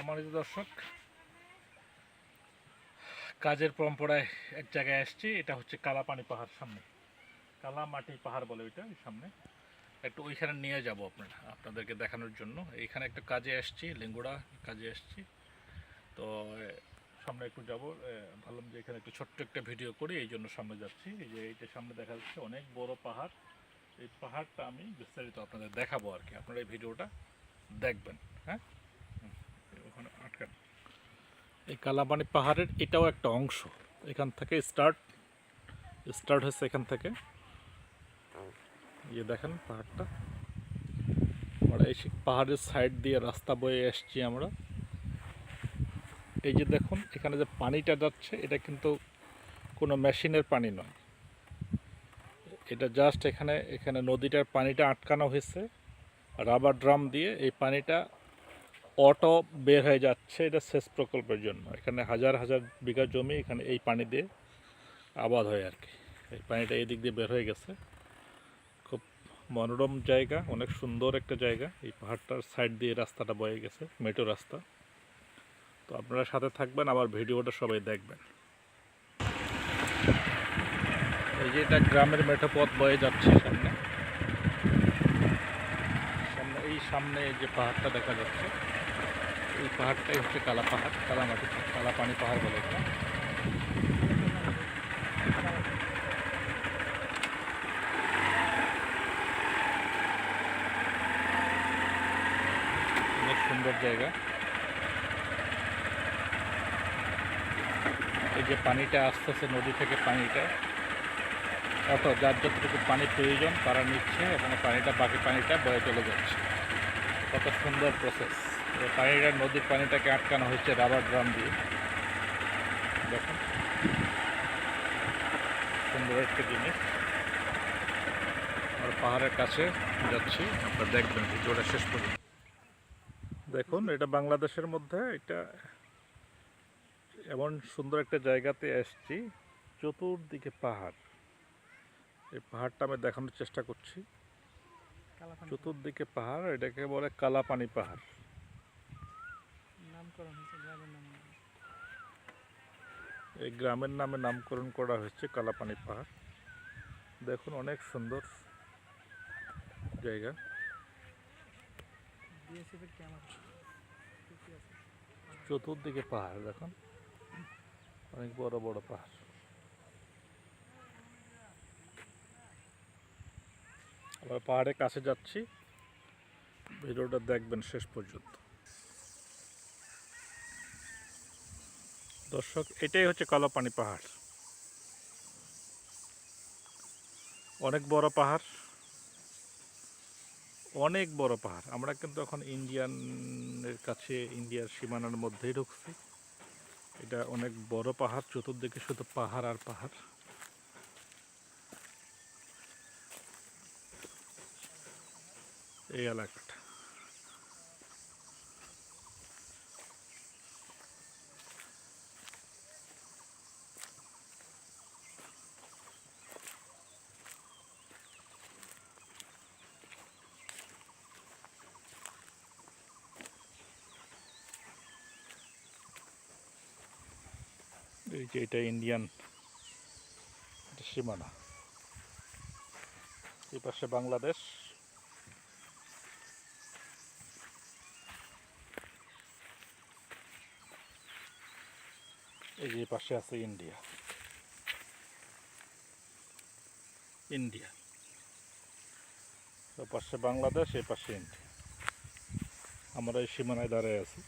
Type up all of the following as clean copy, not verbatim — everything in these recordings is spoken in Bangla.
সম্মানিত দর্শক, কাজের পরম্পরায় এক জায়গায় আসছি। এটা হচ্ছে কালাপানি পাহাড়, সামনে কালামাটি পাহাড় বলে ওইটা, সামনে একটু ওইখানে নিয়ে যাব আপনাদেরকে দেখানোর জন্য। এইখানে একটা কাজে আসছি, লেঙ্গুড়া কাজে আসছি। তো সামনে একটু যাব, ভাবলাম যে এখানে একটু ছোট্ট একটা ভিডিও করি, এই জন্য সামনে যাচ্ছি। এই যে এইটা সামনে দেখা যাচ্ছে অনেক বড় পাহাড়। এই পাহাড়টা আমি বিস্তারিত আপনাদের দেখাবো আর কি, আপনারা এই ভিডিওটা দেখবেন। হ্যাঁ, ওখানে আটকান। এই কালাপানি পাহাড়ের এটাও একটা অংশ, এখান থেকে স্টার্ট হচ্ছে এখান থেকে। ইয়ে দেখেন পাহাড়টা, আমরা এই পাহাড়ের সাইড দিয়ে রাস্তা বয়ে এসছি আমরা। এই যে দেখুন এখানে যে পানিটা যাচ্ছে, এটা কিন্তু কোনো মেশিনের পানি নয়, এটা জাস্ট এখানে এখানে নদীটার পানিটা আটকানো হয়েছে রাবার ড্রাম দিয়ে। এই পানিটা অটো বের হয়ে যাচ্ছে, এটা সেচ প্রকল্পের জন্য। এখানে হাজার হাজার বিঘা জমি এখানে এই পানি দিয়ে আবাদ হয় আর কি। এই পানিটা এই দিক দিয়ে বের হয়ে গেছে। খুব মনোরম জায়গা, অনেক সুন্দর একটা জায়গা। এই পাহাড়টার সাইড দিয়ে রাস্তাটা বয়ে গেছে, মেঠো রাস্তা। তো আপনারা সাথে থাকবেন, আবার ভিডিওটা সবাই দেখবেন। এই যে এটা গ্রামের মেঠো পথ বয়ে যাচ্ছে সামনে সামনে এই সামনে যে পাহাড়টা দেখা যাচ্ছে, এই পাহাড়টাই হচ্ছে কালা পাহাড়, কালামাটি, কালাপানি পাহাড় বলে এটা। অনেক সুন্দর জায়গা। এই যে পানিটা আসতেছে নদী থেকে, পানিটা অটো যার যতটুকু পানি প্রয়োজন তারা নিচ্ছে এবং বাকি পানিটা বয়ে চলে যাচ্ছে। কত সুন্দর প্রসেস। এই পানিটা, নদীর পানিটাকে আটকানো হয়েছে রাবার ড্রাম দিয়ে। দেখুন সুন্দর একটা জিনিস। আমরা পাহাড়ের কাছে যাচ্ছি, আপনারা দেখবেন ভিডিওটা শেষ পর্যন্ত। দেখুন এটা বাংলাদেশের মধ্যে, এটা এমন সুন্দর একটা জায়গাতে এসছি, চতুর্দিকে পাহাড়। এই পাহাড়টা আমি দেখানোর চেষ্টা করছি। চতুর্দিকে পাহাড়, এটাকে বলে কালাপানি পাহাড়। এই গ্রামের নামে নামকরণ করা হয়েছে কালাপানি পাহাড়। দেখুন অনেক সুন্দর জায়গা। চতুর্দিকে পাহাড় দেখুন, অনেক বড় বড় পাহাড়। আমরা পাহাড়ের কাছে যাচ্ছি, ভিডিওটা দেখবেন শেষ পর্যন্ত। দর্শক, এটাই হচ্ছে কালাপানি পাহাড়। অনেক বড় পাহাড়, অনেক বড় পাহাড়। আমরা কিন্তু এখন ইন্ডিয়ানের কাছে, ইন্ডিয়ার সীমানার মধ্যেই ঢুকছি। এটা অনেক বড় পাহাড়, চতুর্দিকে শুধু পাহাড় আর পাহাড়। এই এলাকাটা এই যে এটা ইন্ডিয়ান সীমানা, এই পাশে বাংলাদেশ, এই যে পাশে আছে ইন্ডিয়া। ও পাশে বাংলাদেশ, এই পাশে ইন্ডিয়া। আমরা এই সীমানায় দাঁড়ায় আছি।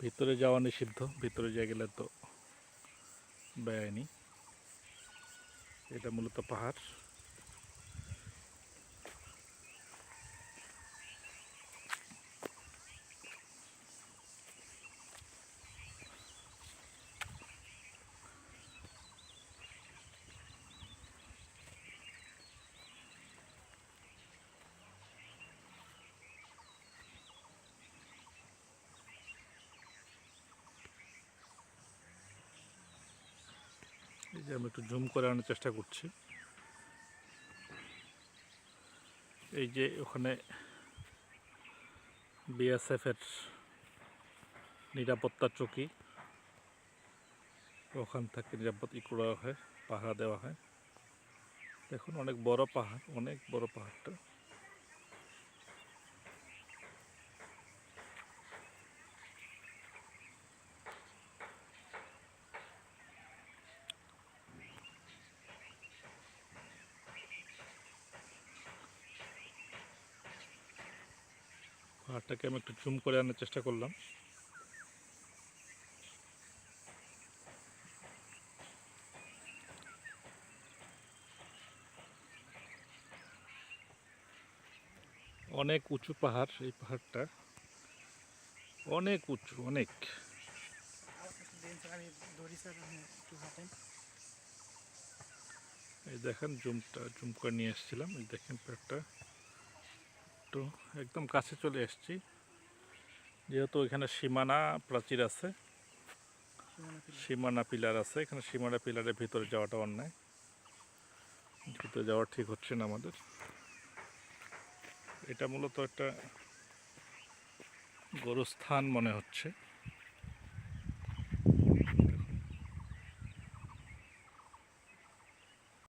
ভিতরে যাওয়া নিষিদ্ধ, ভিতরে যা গেলে তো বেআইনি। এটা মূলত পাহাড়। এই যে আমি একটু জুম করে আনার চেষ্টা করছি। এই যে ওখানে বিএসএফের নিরাপত্তা চৌকি, ওখান থেকে নিরাপদ করা হয়, পাহারা দেওয়া হয়। দেখুন অনেক বড় পাহাড়, অনেক বড় পাহাড়টা। পাহাড়টাকে আমি একটু জুম করে আনার চেষ্টা করলাম। অনেক উঁচু পাহাড়, এই পাহাড়টা অনেক উঁচু, অনেক। এই দেখেন জুম করে নিয়ে এসেছিলাম, এই দেখেন পাহাড়টা একটু একদম কাছে চলে এসেছি। যেহেতু এখানে সীমানা প্রাচীর আছে, সীমানা পিলার আছে, এখানে সীমানা পিলারের ভিতরে যাওয়াটা অন্যায়, ভিতরে যাওয়া ঠিক হচ্ছে না আমাদের। এটা মূলত একটা গোরস্থান মনে হচ্ছে।